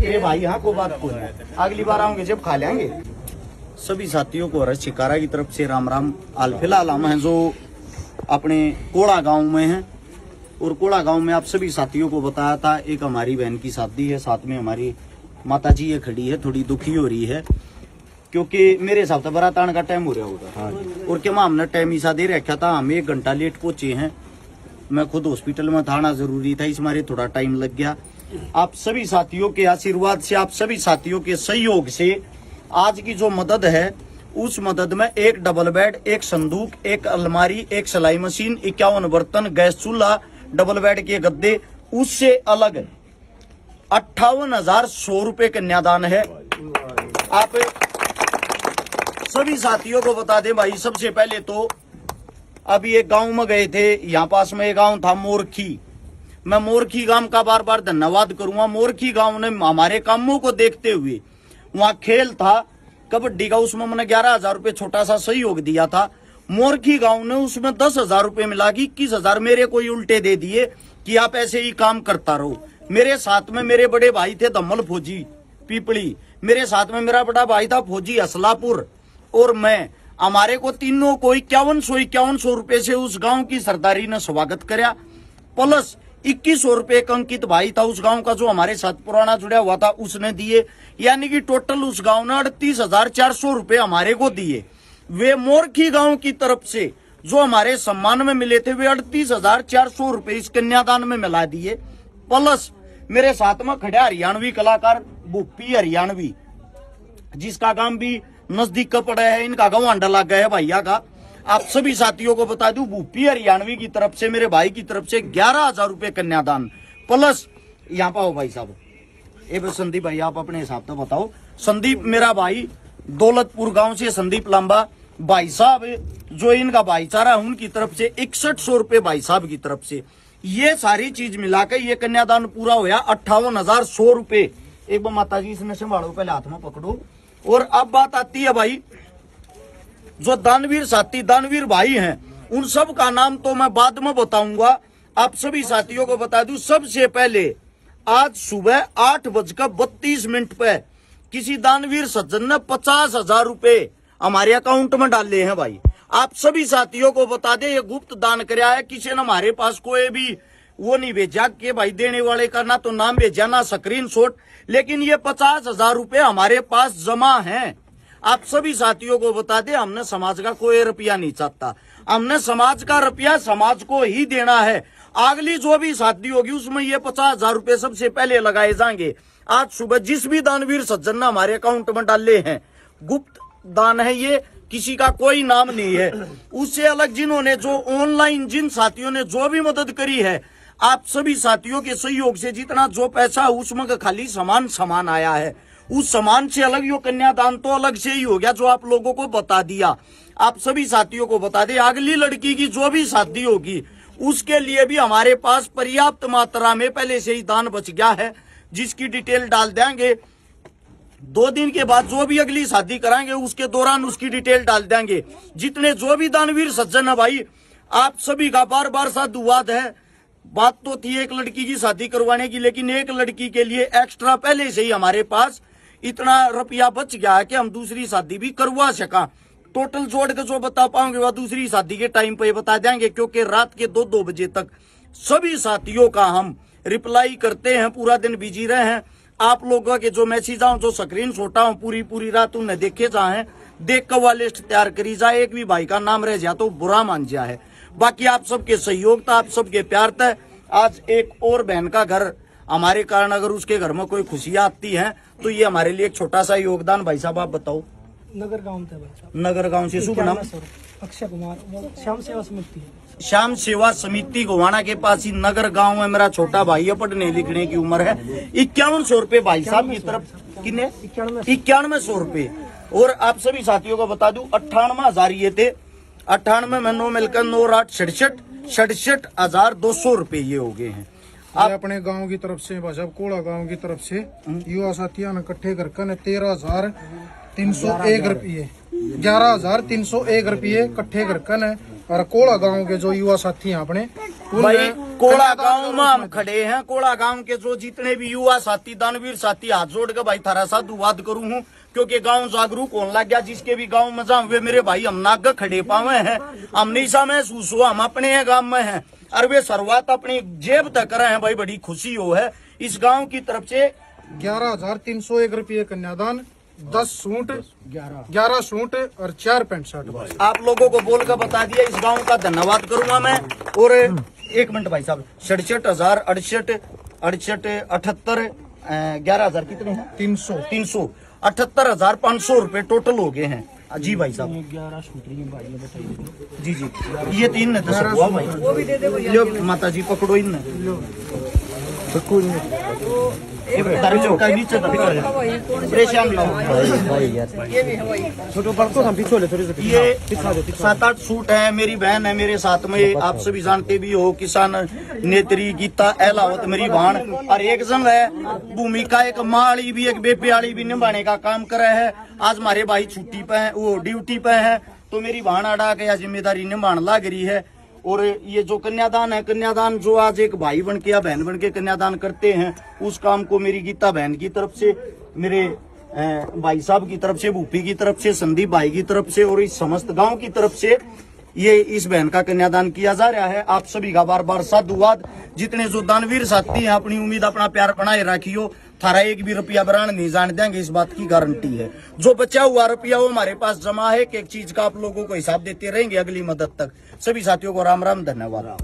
ए भाई यहाँ को बात को है, अगली बार आऊंगे जब खा लेंगे। सभी साथियों को हर्ष शिकारा की तरफ से राम राम। हाल फिलहाल हम हैं जो अपने कोड़ा गांव में हैं, और कोड़ा गांव में आप सभी साथियों को बताया था एक हमारी बहन की शादी है, साथ में हमारी माता जी ये खड़ी है, थोड़ी दुखी हो रही है क्योंकि मेरे हिसाब से बारात आने का टाइम हो रहा होगा। और क्या हमने टाइम ईसा दे रखा था, हम 1 घंटा लेट पहुंचे हैं। मैं खुद हॉस्पिटल में था, आना जरूरी था, इस मारे थोड़ा टाइम लग गया। आप सभी साथियों के आशीर्वाद से, आप सभी साथियों के सहयोग से आज की जो मदद है, उस मदद में 1 डबल बेड, 1 संदूक, 1 अलमारी, 1 सिलाई मशीन, 51 बर्तन, गैस चूल्हा, डबल बेड के गद्दे, उससे अलग 58,100 रुपए कन्यादान है। आप सभी साथियों को बता दें भाई, सबसे पहले तो अभी एक गांव में गए थे, यहाँ पास में एक गांव था मोरखी। मैं मोरखी गांव का बार बार धन्यवाद करूंगा। मोरखी गांव ने हमारे कामों को देखते हुए, वहां खेल था कबड्डी का, उसमें मैंने 11,000 रुपए छोटा सा सहयोग दिया था। मोरखी गांव ने उसमें 10,000 रुपए मिला कि 21,000 मेरे को उल्टे दे दिए कि आप ऐसे ही काम करता रहो। मेरे साथ में मेरे बड़े भाई थे धम्मल फौजी पीपली, मेरे साथ में मेरा बड़ा भाई था फौजी असलापुर, और मैं, हमारे को तीनों को 5100 रुपए से उस गांव की सरदारी ने स्वागत कराया। प्लस 2100 रुपए का अंकित भाई था उस गांव का, जो हमारे साथ पुराना जुड़ा हुआ था, उसने दिए। यानी कि टोटल उस गांव ने 38,400 रुपए हमारे को दिए। वे मोरखी गांव की तरफ से जो हमारे सम्मान में मिले थे, वे 38,400 रुपए इस कन्यादान में मिला दिए। प्लस मेरे साथ में खड़े हरियाणवी कलाकार भूपी हरियाणवी, जिसका काम भी नजदीक का पड़ा है, इनका गाँव अंडा लग गया है भैया का। आप सभी साथियों को बता दूं, भूपी हरियाणवी की तरफ से, मेरे भाई की तरफ से 11,000 रुपए कन्यादान। प्लस यहाँ पाओ भाई साहब, संदीप भाई आप अपने हिसाब से बताओ। संदीप मेरा भाई दौलतपुर गांव से, संदीप लांबा भाई साहब, जो इनका भाईचारा, उनकी तरफ से 6100 रुपए भाई साहब की तरफ से। ये सारी चीज मिलाकर ये कन्यादान पूरा हुआ 58,100 रुपए। एक बार माता जी इसने संभालो, पहले हाथ में पकड़ो। और अब बात आती है भाई, जो दानवीर साथी, दानवीर भाई हैं, उन सब का नाम तो मैं बाद में बताऊंगा। आप सभी साथियों को बता दूं, सबसे पहले आज सुबह 8:32 पे किसी दानवीर सज्जन ने 50,000 रुपए हमारे अकाउंट में डाले हैं भाई। आप सभी साथियों को बता दें, ये गुप्त दान कराया है, किसी ने हमारे पास कोई भी वो नहीं भेजा कि भाई देने वाले का ना तो नाम भेजा ना स्क्रीनशॉट, लेकिन ये 50,000 रुपए हमारे पास जमा हैं। आप सभी साथियों को बता दें, हमने समाज का कोई रुपया नहीं चाहता, हमने समाज का रुपया समाज को ही देना है। अगली जो भी शादी होगी उसमें ये 50,000 रुपए सबसे पहले लगाए जाएंगे। आज सुबह जिस भी दानवीर सज्जन ने हमारे अकाउंट में डाले हैं, गुप्त दान है ये, किसी का कोई नाम नहीं है। उससे अलग जिन्होंने जो ऑनलाइन, जिन साथियों ने जो भी मदद करी है, आप सभी साथियों के सहयोग से जितना जो पैसा उसमें का खाली सामान आया है, उस सामान से अलग यो कन्यादान तो अलग से ही हो गया, जो आप लोगों को बता दिया। आप सभी साथियों को बता दें, अगली लड़की की जो भी शादी होगी उसके लिए भी हमारे पास पर्याप्त मात्रा में पहले से ही दान बच गया है, जिसकी डिटेल डाल देंगे। 2 दिन के बाद जो भी अगली शादी कराएंगे उसके दौरान उसकी डिटेल डाल देंगे। जितने जो भी दानवीर सज्जन है भाई, आप सभी का बार बार साधुवाद है। बात तो थी एक लड़की की शादी करवाने की, लेकिन एक लड़की के लिए एक्स्ट्रा पहले से ही हमारे पास इतना रुपया बच गया है कि हम दूसरी शादी भी करवा सका। टोटल जोड़ के जो बता पाओगे वह दूसरी शादी के टाइम पे बता देंगे, क्योंकि रात के 2-2 बजे तक सभी साथियों का हम रिप्लाई करते हैं, पूरा दिन बिजी रहे हैं। आप लोगों के जो मैसेज आऊं, जो स्क्रीन शॉट आऊं, पूरी रात उन्हें देखे जाए, देख कर वह लिस्ट तैयार करी जाए। एक भी भाई का नाम रह जाए तो बुरा मान जाए है। बाकी आप सबके सहयोग था, आप सबके प्यार था। आज एक और बहन का घर हमारे कारण, अगर उसके घर में कोई खुशियां आती हैं तो ये हमारे लिए एक छोटा सा योगदान। भाई साहब आप बताओ। नगर गांव थे भाई साहब। नगर गांव से शुभ नाम अक्षय कुमार, श्याम सेवा समिति। श्याम सेवा समिति गोवाना के पास ही नगर गांव में मेरा छोटा भाई है, पढ़ने लिखने की उम्र है। 5100 रुपए भाई साहब की तरफ, कितने 9100 रुपए। और आप सभी साथियों को बता दूं 98,000 ये थे। 98 में 9 मिलकर 9 8 67,200 रुपए ये हो गए हैं। आप अपने गांव की तरफ से, भाई साहब कोड़ा गांव की तरफ से युवा साथियों ने इकट्ठे करके 13,301 रुपये, 11,301 रुपये इकट्ठे करके और कोड़ा गांव के जो युवा साथी हैं अपने भाई कोड़ा गांव में हम खड़े हैं। कोड़ा गांव के जो जितने भी युवा साथी दानवीर साथी हाथ जोड़ के भाई थारा साधुवाद करूं हूं, क्योंकि गांव जागरूक होने लग गया। जिसके भी गांव में जाऊं वे मेरे भाई हम नाग खड़े पावे हैं, हम निशा महसूस हो, हम अपने गांव में हैं और वे शुरुआत अपनी जेब तक करे हैं। भाई बड़ी खुशी हो है इस गांव की तरफ से। 11,301 रुपये कन्यादान, 10 सूट, 11 सूट और 4 पैंट शर्ट। आप लोगों को बोल कर बता दिया, इस गांव का धन्यवाद करूंगा मैं। और 1 मिनट भाई साहब, 67,000 68 78 11,000 कितने हैं? 300 78,500 रुपए टोटल हो गए हैं। जी भाई साहब 11 सूत्री भाई बताइए। जी ये 3 ने 10 हुआ भाई। वो भी दे दे भैया। माता जी पकड़ो इन नीचे परेशान ये 7-8 सूट है। मेरी बहन है मेरे साथ में, आप सभी जानते भी हो, किसान नेत्री गीता एलावत मेरी बहन। और एक जन है भूमिका, एक माड़ी भी एक बेपियाली भी निभाने का काम कर रहे है। आज हमारे भाई छुट्टी पे है, वो ड्यूटी पे है, तो मेरी बहन अड़ा के जिम्मेदारी निभाने लग रही है। और ये जो कन्यादान है, कन्यादान जो आज एक भाई बन के या बहन बन के कन्यादान करते हैं, उस काम को मेरी गीता बहन की तरफ से, मेरे भाई साहब की तरफ से, भूपी की तरफ से, संदीप भाई की तरफ से और इस समस्त गांव की तरफ से ये इस बहन का कन्यादान किया जा रहा है। आप सभी का बार बार साधुवाद। जितने जो दानवीर साथी हैं, अपनी उम्मीद अपना प्यार बनाए रखियो। थारा एक भी रुपया बरान नहीं जान देंगे, इस बात की गारंटी है। जो बचा हुआ रुपया वो हमारे पास जमा है, कि एक चीज का आप लोगों को हिसाब देते रहेंगे अगली मदद तक। सभी साथियों को राम राम, धन्यवाद।